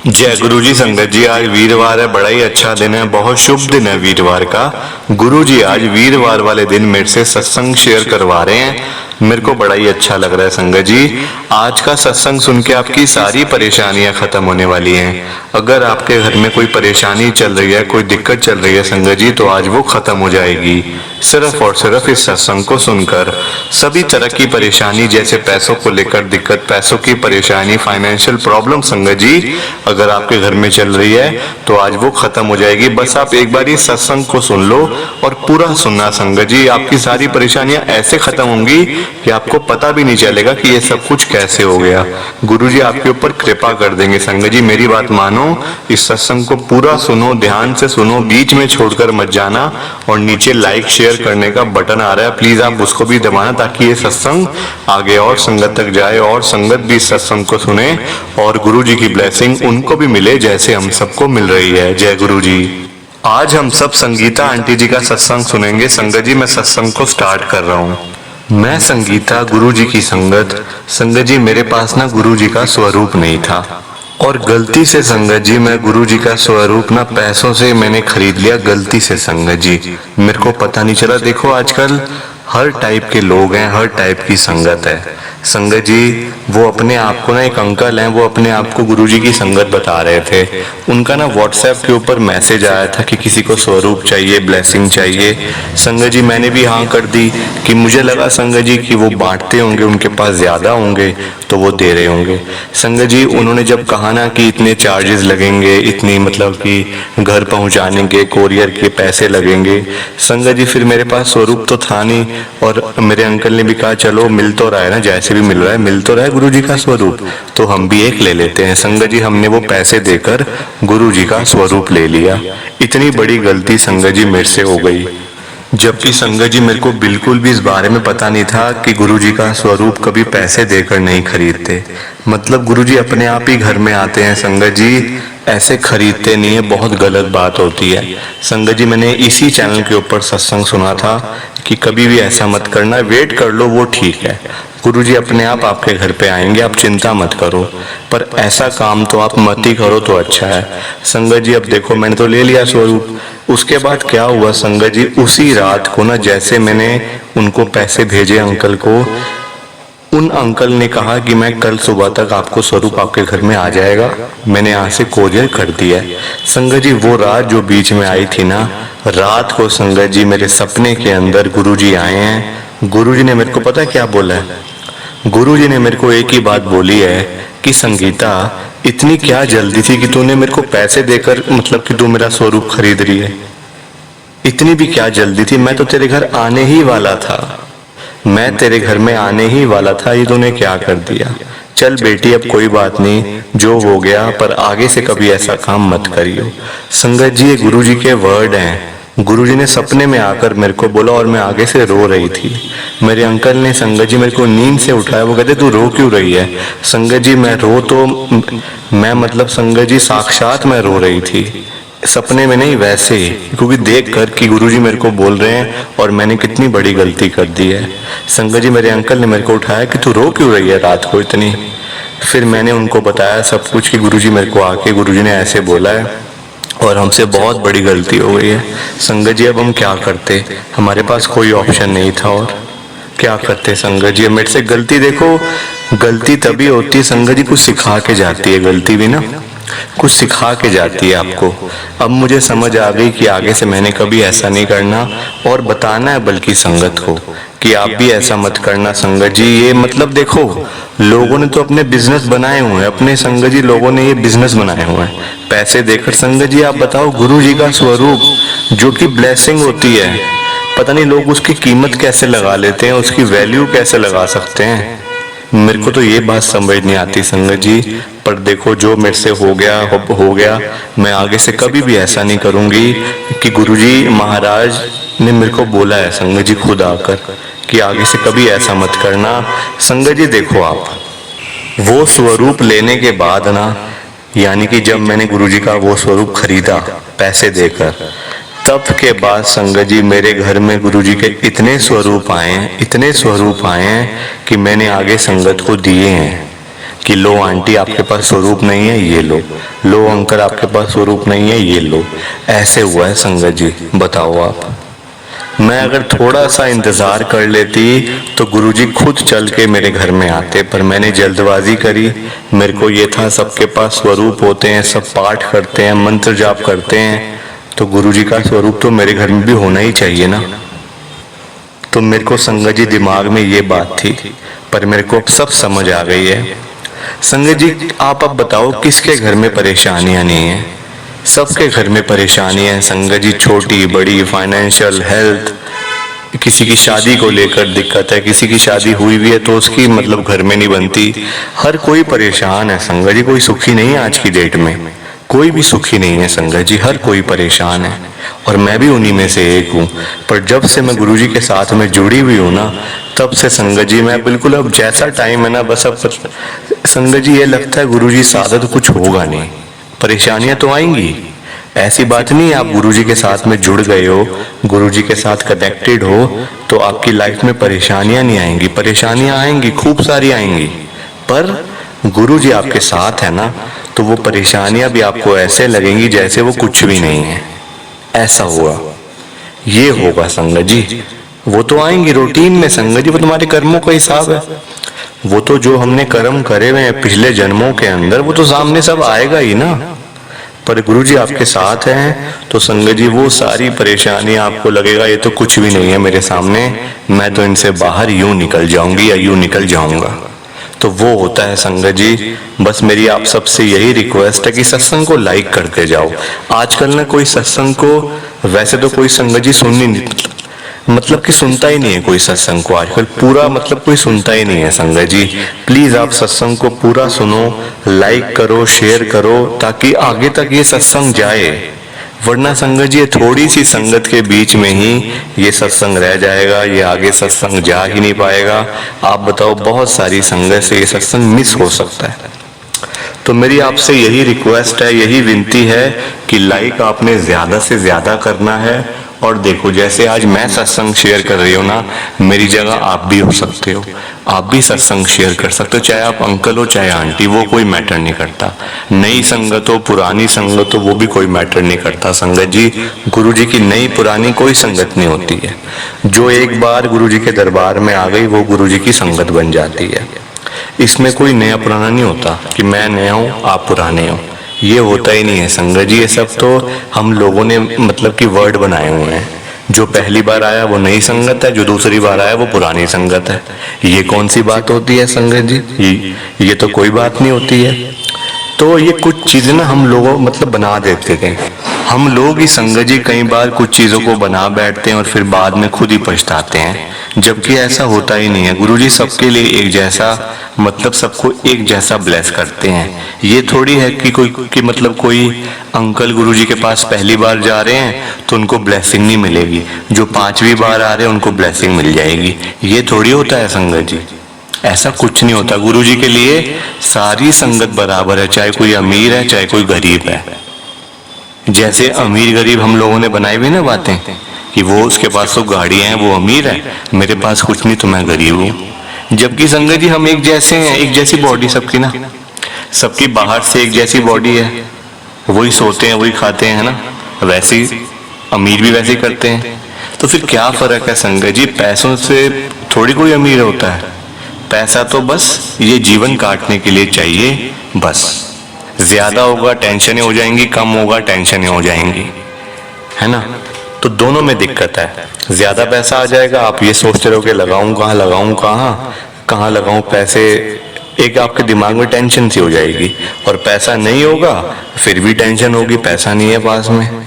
जय गुरु जी। संगत जी, आज वीरवार है, बड़ा ही अच्छा दिन है, बहुत शुभ दिन है वीरवार का। गुरु जी आज वीरवार वाले दिन मेरे से सत्संग शेयर करवा रहे हैं। मेरे को बड़ा ही अच्छा लग रहा है संगत जी। आज का सत्संग सुन के आपकी सारी परेशानियां खत्म होने वाली हैं। अगर आपके घर में कोई परेशानी चल रही है, कोई दिक्कत चल रही है संगत जी, तो आज वो खत्म हो जाएगी सिर्फ और सिर्फ इस सत्संग को सुनकर। सभी तरह की परेशानी, जैसे पैसों को लेकर दिक्कत, पैसों की परेशानी, फाइनेंशियल प्रॉब्लम संगत जी अगर आपके घर में चल रही है तो आज वो खत्म हो जाएगी। बस आप एक बार इस सत्संग को सुन लो और पूरा सुनना संगत जी, आपकी सारी परेशानियां ऐसे खत्म होंगी कि आपको पता भी नहीं चलेगा कि ये सब कुछ कैसे हो गया। गुरु जी आपके ऊपर कृपा कर देंगे संगत जी। मेरी बात मानो, इस सत्संग को पूरा सुनो, ध्यान से सुनो, बीच में छोड़कर मत जाना। और नीचे लाइक शेयर करने का बटन आ रहा है, प्लीज आप उसको भी दबाना ताकि ये सत्संग आगे और संगत तक जाए और संगत भी इस सत्संग को सुने और गुरु जी की ब्लेसिंग उनको भी मिले जैसे हम सबको मिल रही है। जय गुरु जी। आज हम सब संगीता आंटी जी का सत्संग सुनेंगे। संगत जी मैं सत्संग को स्टार्ट कर रहा हूँ। मैं संगीता, गुरु जी की संगत जी मेरे पास ना गुरु जी का स्वरूप नहीं था और गलती से संगत जी मैं गुरु जी का स्वरूप ना पैसों से मैंने खरीद लिया, गलती से संगत जी। मेरे को पता नहीं चला। देखो आजकल हर टाइप के लोग हैं, हर टाइप की संगत है संगत जी। वो अपने आप को ना, एक अंकल हैं, वो अपने आप को गुरुजी की संगत बता रहे थे। उनका ना व्हाट्सएप के ऊपर मैसेज आया था कि किसी को स्वरूप चाहिए, ब्लेसिंग चाहिए। संगत जी मैंने भी हाँ कर दी कि मुझे लगा संगत जी कि वो बांटते होंगे, उनके पास ज्यादा होंगे तो वो दे रहे होंगे। संगत जी उन्होंने जब कहा ना कि इतने चार्जेस लगेंगे, इतनी मतलब कि घर पहुंचाने के कोरियर के पैसे लगेंगे, संगत जी फिर मेरे पास स्वरूप तो था नहीं। और मेरे अंकल ने भी कहा चलो मिल तो रहा है ना, जैसे भी मिल रहा है, मिल तो रहा है गुरु जी का स्वरूप, तो हम भी एक ले लेते हैं। संगत जी हमने वो पैसे देकर गुरु जी का स्वरूप ले लिया। इतनी बड़ी गलती संगत जी मेरे से हो गई, जबकि संगत जी मेरे को बिल्कुल भी इस बारे में पता नहीं था कि गुरु जी का स्वरूप कभी पैसे देकर नहीं खरीदते। मतलब गुरु जी अपने आप ही घर में आते हैं संगत जी, ऐसे खरीदते नहीं है, बहुत गलत बात होती है संगत जी। मैंने इसी चैनल के ऊपर सत्संग सुना था कि कभी भी ऐसा मत करना, वेट कर लो, वो ठीक है, गुरुजी अपने आप आपके घर पे आएंगे, आप चिंता मत करो, पर ऐसा काम तो आप मत ही करो तो अच्छा है। संगत जी अब देखो मैंने तो ले लिया स्वरूप। उसके बाद क्या हुआ संगत जी, उसी रात को ना जैसे मैंने उनको पैसे भेजे अंकल को, उन अंकल ने कहा कि मैं कल सुबह तक आपको स्वरूप आपके घर में आ जाएगा। मैंने यहाँ से कोरियर कर दिया है। संगत जी वो रात जो बीच में आई थी ना, रात को संगत जी मेरे सपने के अंदर गुरुजी आए हैं। गुरुजी ने मेरे को पता है क्या बोला है? गुरुजी ने मेरे को एक ही बात बोली है कि संगीता इतनी क्या जल्दी थी कि तूने मेरे को पैसे देकर मतलब कि तू मेरा स्वरूप खरीद रही है? इतनी भी क्या जल्दी थी? मैं तो तेरे घर आने ही वाला था, मैं तेरे घर में आने ही वाला था, ये तूने क्या कर दिया? चल बेटी अब कोई बात नहीं, जो हो गया, पर आगे से कभी ऐसा काम मत करियो। संगत जी ये गुरुजी के वर्ड हैं। गुरुजी ने सपने में आकर मेरे को बोला और मैं आगे से रो रही थी। मेरे अंकल ने संगत जी मेरे को नींद से उठाया, वो कहते तू रो क्यों रही है? संगत जी मैं रो तो मैं मतलब संगत जी साक्षात मैं रो रही थी, सपने में नहीं वैसे ही, क्योंकि देख कर कि गुरुजी मेरे को बोल रहे हैं और मैंने कितनी बड़ी गलती कर दी है। संगत जी मेरे अंकल ने मेरे को उठाया कि तू रो क्यों रही है रात को इतनी। फिर मैंने उनको बताया सब कुछ कि गुरुजी मेरे को आके गुरुजी ने ऐसे बोला है और हमसे बहुत बड़ी गलती हो गई है। संगत जी अब हम क्या करते, हमारे पास कोई ऑप्शन नहीं था और क्या करते संगत जी। मेरे से गलती, देखो गलती तभी होती है संगत जी, कुछ सिखा के जाती है गलती भी ना, कुछ सिखा के जाती है आपको। अब मुझे समझ आ गई कि आगे से मैंने कभी ऐसा नहीं करना और बताना है बल्कि संगत को कि आप भी ऐसा मत करना संगत जी। ये मतलब देखो लोगों ने तो अपने बिजनेस बनाए हुए हैं, अपने संगत जी लोगों ने ये बिजनेस बनाए हुए हैं पैसे देकर। संगत जी आप बताओ गुरु जी का स्वरूप जो कि ब्लेसिंग होती है, पता नहीं लोग उसकी कीमत कैसे लगा लेते हैं, उसकी वैल्यू कैसे लगा सकते हैं। मेरे को तो ये बात समझ नहीं आती संगत जी, पर देखो जो मेरे से हो गया। मैं आगे से कभी भी ऐसा नहीं करूंगी कि गुरुजी महाराज ने मेरे को बोला है संगत जी खुद आकर कि आगे से कभी ऐसा मत करना। संगत जी देखो आप वो स्वरूप लेने के बाद ना, यानी कि जब मैंने गुरुजी का वो स्वरूप खरीदा पैसे देकर, तब के बाद संगत जी मेरे घर में गुरुजी के इतने स्वरूप आए हैं कि मैंने आगे संगत को दिए हैं। कि लो आंटी आपके पास स्वरूप नहीं है, ये लो अंकल आपके पास स्वरूप नहीं है, ये लो। ऐसे हुआ है संगत जी, बताओ आप। मैं अगर थोड़ा सा इंतजार कर लेती तो गुरुजी खुद चल के मेरे घर में आते, पर मैंने जल्दबाजी करी। मेरे को ये था सबके पास स्वरूप होते हैं, सब पाठ करते हैं, मंत्र जाप करते हैं, तो गुरुजी का स्वरूप तो मेरे घर में भी होना ही चाहिए ना। तो मेरे को संगत जी दिमाग में ये बात थी, पर मेरे को अब सब समझ आ गई है। संगत जी आप अब बताओ किसके घर में परेशानियां नहीं है? सबके घर में परेशानी है संगत जी, छोटी बड़ी, फाइनेंशियल, हेल्थ, किसी की शादी को लेकर दिक्कत है, किसी की शादी हुई भी है तो उसकी मतलब घर में नहीं बनती। हर कोई परेशान है संगत जी, कोई सुखी नहीं है आज की डेट में, कोई भी सुखी नहीं है संगत जी, हर कोई परेशान है और मैं भी उन्हीं में से एक हूँ। पर जब से मैं गुरुजी के साथ में जुड़ी हुई हूँ ना, तब से संगत जी मैं बिल्कुल, अब जैसा टाइम है ना, बस अब संगत जी ये लगता है गुरुजी साथ तो कुछ होगा नहीं, परेशानियां तो आएंगी, ऐसी बात नहीं है। आप गुरुजी के साथ में जुड़ गए हो, गुरुजी के साथ कनेक्टेड हो, तो आपकी लाइफ में परेशानियां नहीं आएंगी, परेशानियां आएंगी, खूब सारी आएंगी, पर गुरुजी आपके साथ है ना, तो वो परेशानियां भी आपको ऐसे लगेंगी जैसे वो कुछ भी नहीं है। ऐसा हुआ, ये होगा संगत जी, वो तो आएंगी रूटीन में संगत जी, वो तुम्हारे कर्मों का हिसाब है, वो तो जो हमने कर्म करे हुए हैं पिछले जन्मों के अंदर, वो तो सामने सब आएगा ही ना। पर गुरुजी आपके साथ हैं तो संगत जी वो सारी परेशानी आपको लगेगा ये तो कुछ भी नहीं है मेरे सामने, मैं तो इनसे बाहर यूं निकल जाऊंगी या यूं निकल जाऊंगा। तो वो होता है संगत जी। बस मेरी आप सबसे यही रिक्वेस्ट है कि सत्संग को लाइक करते जाओ। आजकल ना कोई सत्संग को वैसे तो कोई संगत जी सुन ही नहीं, मतलब कि सुनता ही नहीं है कोई सत्संग को आजकल, पूरा मतलब कोई सुनता ही नहीं है संगत जी। प्लीज आप सत्संग को पूरा सुनो, लाइक करो, शेयर करो, ताकि आगे तक ये सत्संग जाए। वरना संगत जी थोड़ी सी संगत के बीच में ही ये सत्संग रह जाएगा, ये आगे सत्संग जा ही नहीं पाएगा। आप बताओ, बहुत सारी संगत से ये सत्संग मिस हो सकता है। तो मेरी आपसे यही रिक्वेस्ट है, यही विनती है कि लाइक आपने ज्यादा से ज्यादा करना है। और देखो, जैसे आज मैं सत्संग शेयर कर रही हूँ ना, मेरी जगह आप भी हो सकते हो, आप भी सत्संग शेयर कर सकते हो, चाहे आप अंकल हो चाहे आंटी, वो कोई मैटर नहीं करता। नई संगत हो पुरानी संगत हो वो भी कोई मैटर नहीं करता संगत जी। गुरु जी की नई पुरानी कोई संगत नहीं होती है, जो एक बार गुरु जी के दरबार में आ गई वो गुरु जी की संगत बन जाती है। इसमें कोई नया पुराना नहीं होता कि मैं नया हूँ आप पुराने हो, ये होता ही नहीं है संगत जी। ये सब तो हम लोगों ने मतलब कि वर्ड बनाए हुए हैं। जो पहली बार आया वो नई संगत है, जो दूसरी बार आया वो पुरानी संगत है। ये कौन सी बात होती है संगत जी? ये तो कोई बात नहीं होती है। तो ये कुछ चीजें ना हम लोगों मतलब बना देते थे, हम लोग ही संगत जी कई बार कुछ चीजों को बना बैठते हैं और फिर बाद में खुद ही पछताते हैं, जबकि ऐसा होता ही नहीं है। गुरुजी सबके लिए एक जैसा मतलब सबको एक जैसा ब्लेस करते हैं। ये थोड़ी है कि कोई अंकल गुरुजी के पास पहली बार जा रहे हैं तो उनको ब्लेसिंग नहीं मिलेगी, जो 5वीं बार आ रहे हैं उनको ब्लेसिंग मिल जाएगी। ये थोड़ी होता है संगत जी, ऐसा कुछ नहीं होता। गुरुजी के लिए सारी संगत बराबर है, चाहे कोई अमीर है चाहे कोई गरीब है। जैसे अमीर गरीब हम लोगों ने बनाई हुई ना बातें कि वो उसके पास तो गाड़ियां हैं वो अमीर है, मेरे पास कुछ नहीं तो मैं गरीब हूँ। जबकि संगत जी हम एक जैसे हैं, एक जैसी बॉडी सबकी ना, सबकी बाहर से एक जैसी बॉडी है, वही सोते हैं वही खाते हैं ना, वैसे ही अमीर भी वैसे ही करते हैं। तो फिर क्या फर्क है संगत जी? पैसों से थोड़ी कोई अमीर होता है, पैसा तो बस ये जीवन काटने के लिए चाहिए, बस। ज्यादा होगा टेंशनें हो जाएंगी, कम होगा टेंशनें हो जाएंगी, है ना। तो दोनों में दिक्कत है। ज्यादा पैसा आ जाएगा, आप ये सोचते रहोगे लगाऊं कहाँ लगाऊं कहाँ लगाऊं पैसे, एक आपके दिमाग में टेंशन सी हो जाएगी। और पैसा नहीं होगा फिर भी टेंशन होगी, पैसा नहीं है पास में।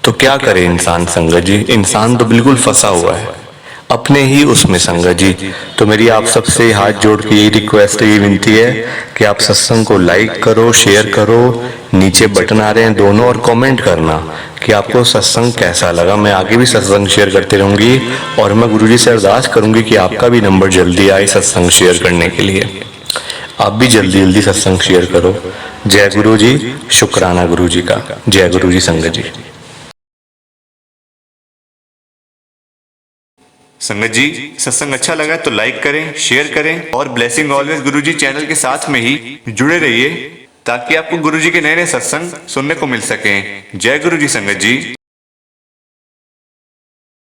तो क्या करे इंसान संगत जी? इंसान तो बिल्कुल फंसा हुआ है अपने ही उसमें संगत जी। तो मेरी आप सबसे हाथ जोड़ के यही रिक्वेस्ट है, ये विनती है कि आप सत्संग को लाइक करो, शेयर करो, नीचे बटन आ रहे हैं दोनों, और कमेंट करना कि आपको सत्संग कैसा लगा। मैं आगे भी सत्संग शेयर करती रहूंगी और मैं गुरुजी से अरदास करूंगी कि आपका भी नंबर जल्दी आए सत्संग शेयर करने के लिए। आप भी जल्दी जल्दी सत्संग शेयर करो। जय गुरु जी, शुक्राना गुरु जी का। जय गुरु जी संगत जी। संगत जी सत्संग अच्छा लगा तो लाइक करें, शेयर करें और ब्लेसिंग ऑलवेज गुरुजी चैनल के साथ में ही जुड़े रहिए ताकि आपको गुरुजी के नए नए सत्संग सुनने को मिल सकें। जय गुरुजी संगत जी।